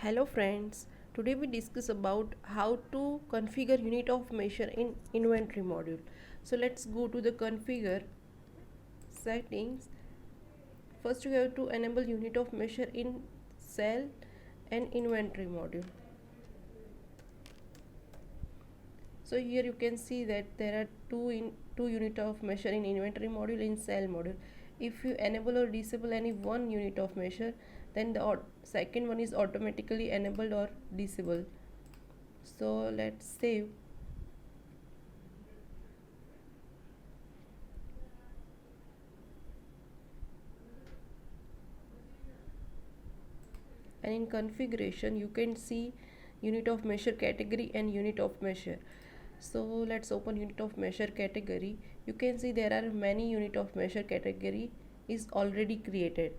Hello friends, today we discuss about how to configure unit of measure in inventory module. So let's go to the configure settings. First you have to enable unit of measure in cell and inventory module. So here you can see that there are two unit of measure in inventory module in cell module. If you enable or disable any one unit of measure, then the second one is automatically enabled or disabled. So let's save. And in configuration you can see unit of measure category and unit of measure. So let's open unit of measure category. You can see there are many unit of measure category is already created.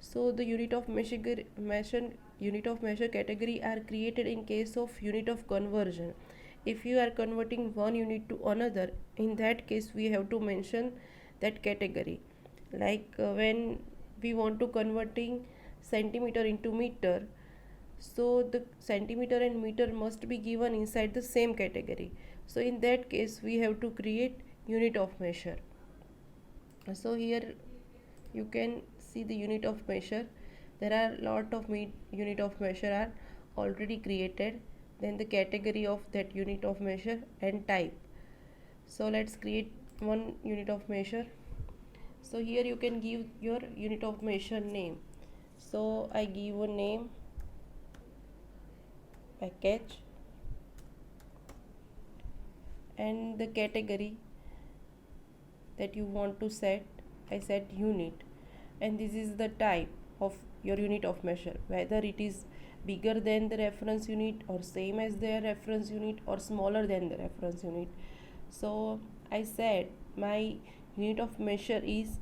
So the unit of measure category are created in case of unit of conversion. If you are converting one unit to another, in that case we have to mention that category. Like when we want to converting centimeter into meter, so the centimeter and meter must be given inside the same category. So in that case we have to create unit of measure. So here you can see the unit of measure. There are lot of unit of measure are already created, then the category of that unit of measure and type. So let's create one unit of measure. So here you can give your unit of measure name. So I give a name package, and the category that you want to set, I set unit, and this is the type of your unit of measure, whether it is bigger than the reference unit or same as their reference unit or smaller than the reference unit. So I said my unit of measure is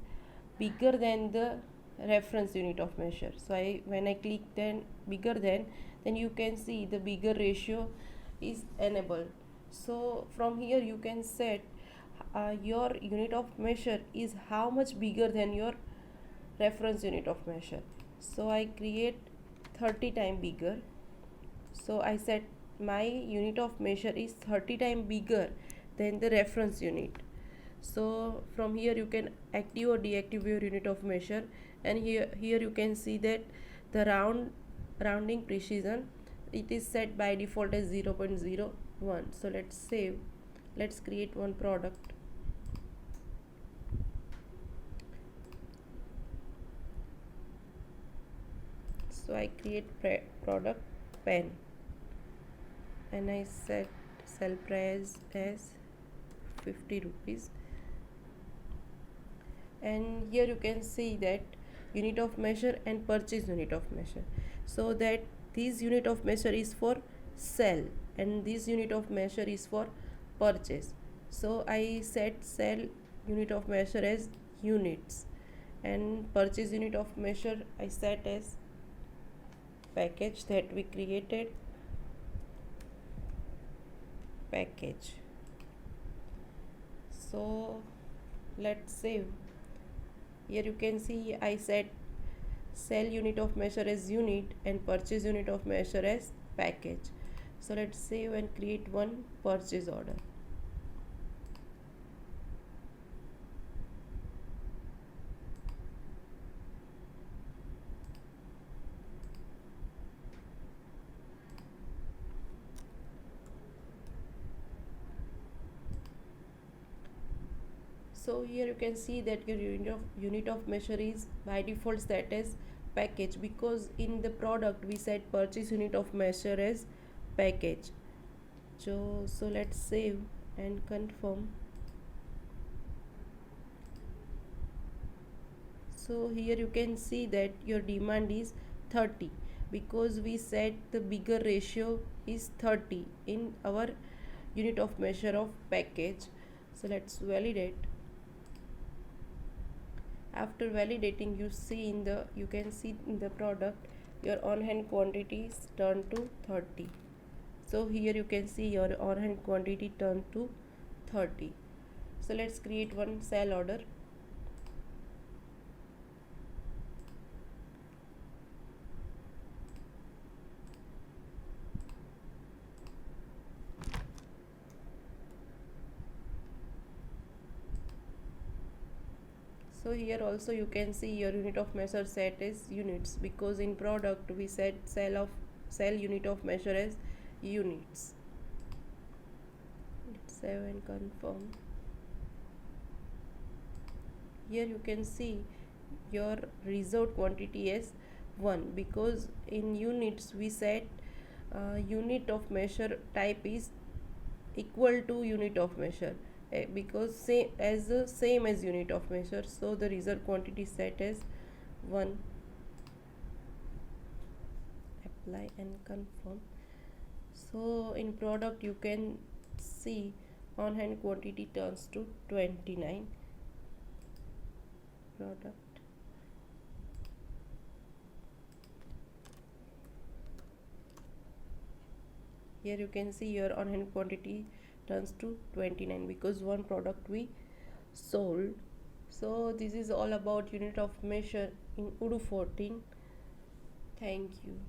bigger than the reference unit of measure. So when I click then bigger than, then you can see the bigger ratio is enabled. So from here you can set your unit of measure is how much bigger than your reference unit of measure. So I create 30 times bigger. So I set my unit of measure is 30 times bigger than the reference unit. So from here you can active or deactive your unit of measure, and here you can see that the rounding precision, it is set by default as 0.01. So let's save. Let's create one product. So I create product pen, and I set sell price as 50 rupees. And here you can see that unit of measure and purchase unit of measure, so that this unit of measure is for sell and this unit of measure is for purchase. So I set sell unit of measure as units, and purchase unit of measure I set as package that we created, package. So let's save. Here you can see I set sell unit of measure as unit and purchase unit of measure as package. So let's save and create one purchase order. So here you can see that your unit of measure is by default set as package, because in the product we set purchase unit of measure as package. So let's save and confirm. So here you can see that your demand is 30, because we set the bigger ratio is 30 in our unit of measure of package. So let's validate. After validating, you can see in the product your on hand quantity is turned to 30. So here you can see your on hand quantity turned to 30. So let's create one sell order. So here also you can see your unit of measure set as units, because in product we set cell unit of measure as units. Let's save and confirm. Here you can see your reserved quantity as 1, because in units we set unit of measure type is equal to unit of measure, because same as unit of measure, so the reserved quantity set as 1. Apply and confirm. So in product you can see on hand quantity turns to 29. Product, here you can see your on hand quantity turns to 29 because one product we sold. So this is all about unit of measure in Odoo 14. Thank you.